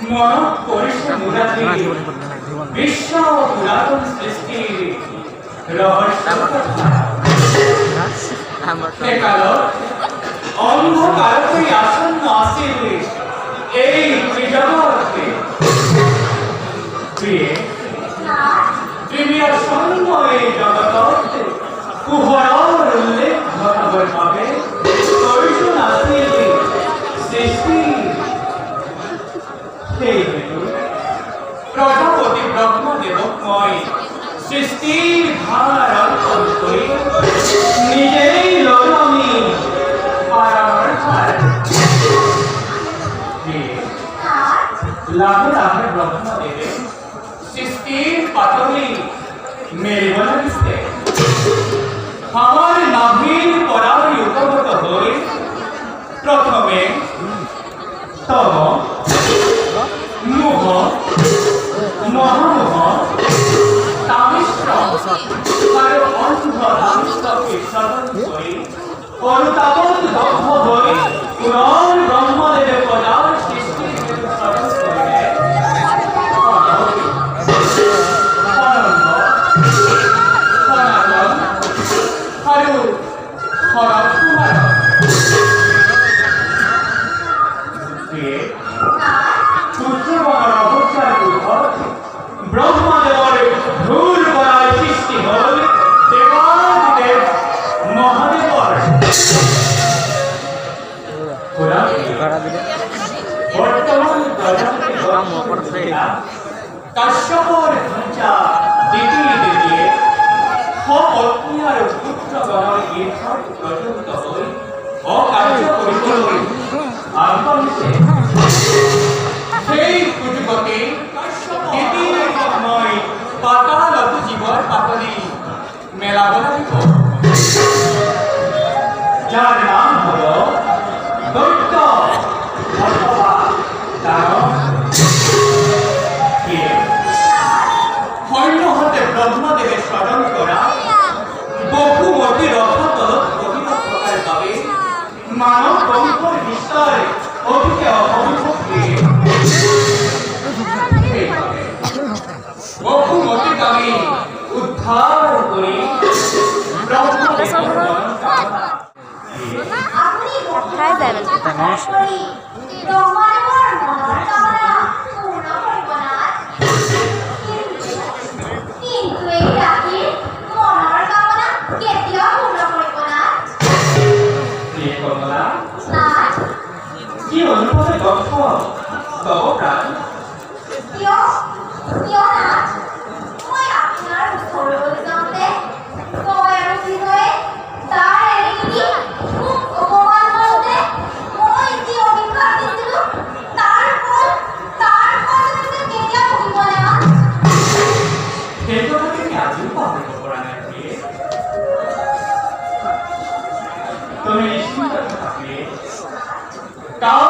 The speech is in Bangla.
মন করিস মুরাদি বিশ্ব পুরাতন সৃষ্টি রহস্য অন্ধকারকে আসন্ন আসিবে এই জগৎকে তুমি আসন্ন এই জগৎ কুহরর উল্লেখ ঘটাবার পাবে করিসুন আসিবে সৃষ্টি প্রজাপতি ব্রহ্মদেবময় সৃষ্টির ভার অর্পণ করে নিজেই লড়মি লাভ লাভে ব্রহ্মদেবে সৃষ্টির পাতলি মেরে বলিতে আমার নাভির পরায় উপগত হয়ে প্রথমে তব মুহ মহামুহ তামিশ্র আর অন্ধকে স্মরণ করে অনুতাপন দগ্ধ হয়ে পুনর ব্রহ্মদেবের পদার সৃষ্টি স্মরণ করে ব্রহ্মদেবের ভুল করার সৃষ্টি হল দেবাদিদেব মহাদেবর বর্তমান কাশ্যপর ঘঞ্চা দ্বিতীয় দ্বিতীয় পত্নী আর পুত্র গণের ঈর্ষণ প্রযুক্ত হই অকার্য করিতে আগমছে সেই পুজুককে দ্বিতীয় সময় পাতাল জীবন পাতলি মেলা বলিত যার নাম হল দৈত্য অথবা দানব হন্য হতে ব্রহ্মদেবের স্মরণ করা বহুমতি রথতল অভিনব প্রকার পাবে মানব বংশর বিস্তার অভিকে অভিভক্তি বহুমতিকে আমি উদ্ধার করি কি অনুভবে দক্ষ তব প্রাণ তুমি নিশ্চিন্ত থাকবে কাল